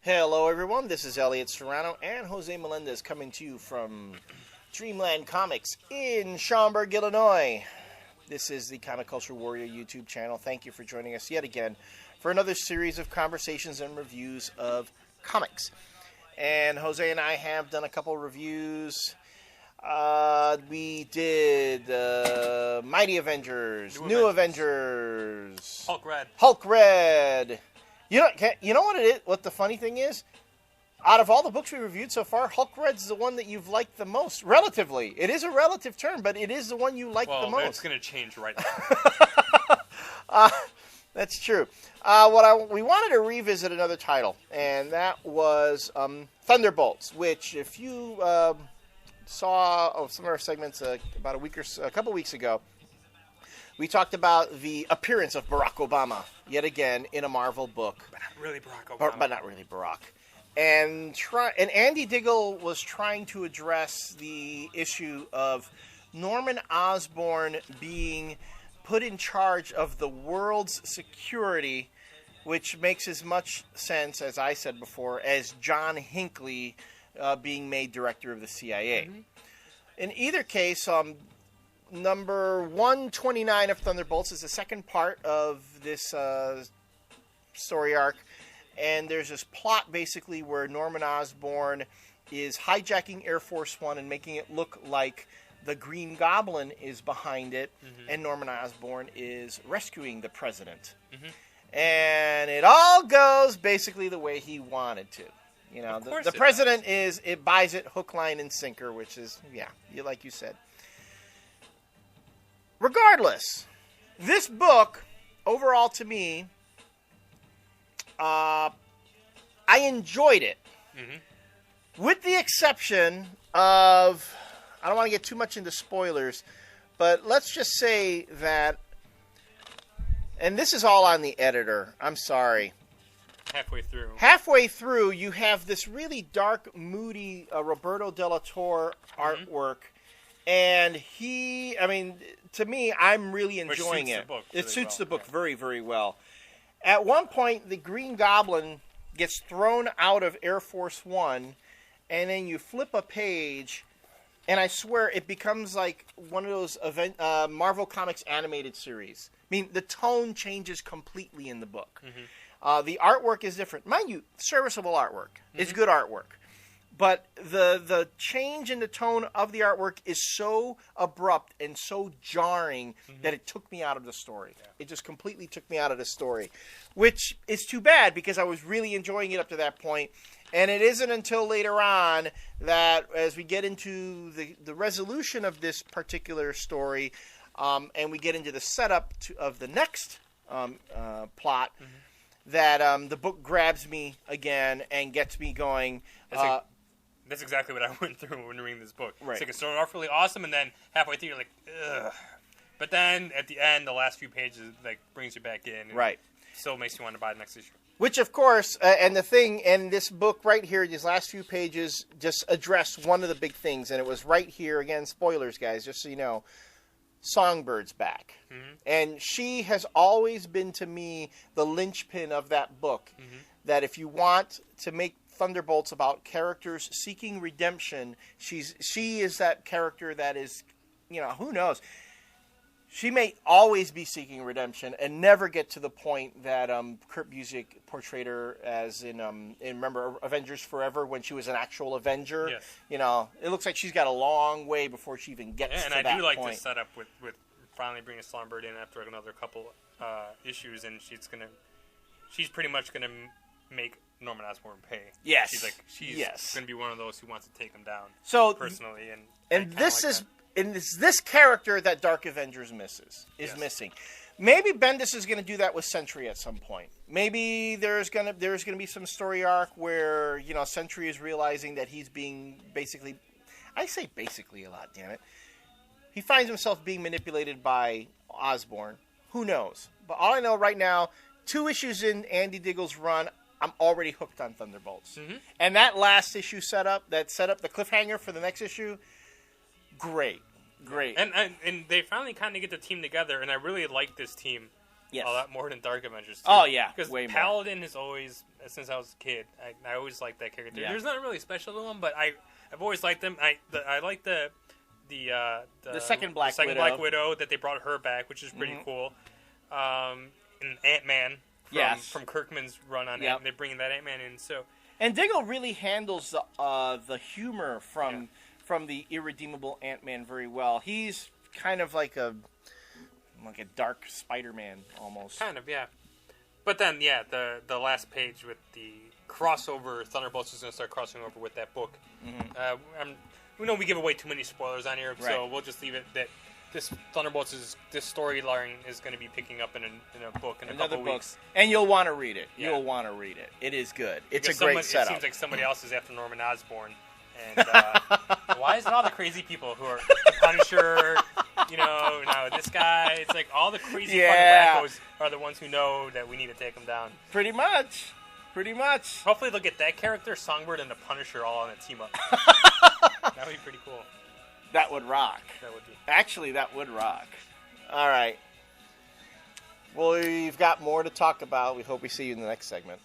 Hello, everyone. This is Elliott Serrano and Jose Melendez coming to you from Dreamland Comics in Schaumburg, Illinois. This is the Comic Culture Warrior YouTube channel. Thank you for joining us yet again for another series of conversations and reviews of comics. And Jose and I have done a couple reviews. We did Mighty Avengers, New Avengers, Hulk Red. You know what it is? What the funny thing is? Out of all the books we reviewed so far, Hulk Red's the one that you've liked the most. Relatively. It is a relative term, but it is the one you like the most. Well, it's going to change right now. That's true. We wanted to revisit another title, and that was Thunderbolts, which if you saw some of our segments about a couple weeks ago, we talked about the appearance of Barack Obama, yet again, in a Marvel book. But not really Barack Obama. But not really Barack. And Andy Diggle was trying to address the issue of Norman Osborne being put in charge of the world's security, which makes as much sense, as I said before, as John Hinckley being made director of the CIA. Mm-hmm. In either case, number 129 of Thunderbolts is the second part of this story arc. And there's this plot, basically, where Norman Osborn is hijacking Air Force One and making it look like the Green Goblin is behind it, mm-hmm. and Norman Osborn is rescuing the president. Mm-hmm. And it all goes basically the way he wanted to. You know, the president buys it hook, line, and sinker, which is, like you said. Regardless, this book, overall to me, I enjoyed it, mm-hmm. with the exception of, I don't want to get too much into spoilers, but let's just say that, and this is all on the editor, I'm sorry. Halfway through, you have this really dark, moody Roberto Della Torre mm-hmm. artwork, and to me, I'm really enjoying it. It suits the book very, very well. At one point, the Green Goblin gets thrown out of Air Force One, and then you flip a page, and I swear it becomes like one of those Marvel Comics animated series. I mean, the tone changes completely in the book. Mm-hmm. The artwork is different. Mind you, serviceable artwork. Mm-hmm. It's good artwork. But the change in the tone of the artwork is so abrupt and so jarring mm-hmm. that it took me out of the story. Yeah. It just completely took me out of the story, which is too bad because I was really enjoying it up to that point. And it isn't until later on that as we get into the resolution of this particular story and we get into the setup of the next plot mm-hmm. that the book grabs me again and gets me going. That's exactly what I went through when reading this book. Right. It's like it started off really awesome, and then halfway through you're like, ugh. But then at the end, the last few pages brings you back in. And right. Still makes you want to buy the next issue. Which, of course, and the thing in this book right here, these last few pages just address one of the big things, and it was right here. Again, spoilers, guys, just so you know. Songbird's back. Mm-hmm. And she has always been, to me, the linchpin of that book. Mm-hmm. That if you want to make Thunderbolts about characters seeking redemption, she is that character that is, who knows? She may always be seeking redemption and never get to the point that Kurt Busiek portrayed her as in remember Avengers Forever when she was an actual Avenger. Yes. It looks like she's got a long way before she even gets to that point. And I do like this setup with finally bringing Songbird in after another couple issues, and she's pretty much gonna make Norman Osborn pay. Yes. She's going to be one of those who wants to take him down personally. And this character that Dark Avengers is missing. Maybe Bendis is going to do that with Sentry at some point. Maybe there's going to be some story arc where, Sentry is realizing that he's being basically, I say basically a lot, damn it. He finds himself being manipulated by Osborn. Who knows? But all I know right now, 2 issues in Andy Diggle's run, I'm already hooked on Thunderbolts. Mm-hmm. And that last issue set up the cliffhanger for the next issue, great. And they finally kind of get the team together, and I really like this team Yes. A lot more than Dark Avengers 2. Oh, yeah. Because way more. Paladin is always, since I was a kid, I always liked that character. Yeah. There's nothing really special to him, but I've always liked them. I like the second Black Widow that they brought her back, which is pretty cool. And Ant-Man from Kirkman's run on it. They're bringing that Ant-Man in. So and Diggle really handles the humor from the irredeemable Ant-Man very well. He's kind of like a dark Spider-Man almost. Kind of, yeah. But then, the last page with the crossover, Thunderbolts is going to start crossing over with that book. We know we give away too many spoilers on here, so we'll just leave it that this Thunderbolts this storyline is going to be picking up in a book in another couple weeks. And you'll want to read it. Yeah. You'll want to read it. It is good. It's Because a great setup. It seems like somebody else is after Norman Osborne. And why is it all the crazy people who are the Punisher, now this guy? It's like all the crazy fucking wackos are the ones who know that we need to take them down. Pretty much. Hopefully they'll get that character, Songbird, and the Punisher all on a team up. That would be pretty cool. That would rock. That would be. Actually, that would rock. All right. Well, we've got more to talk about. We hope we see you in the next segment.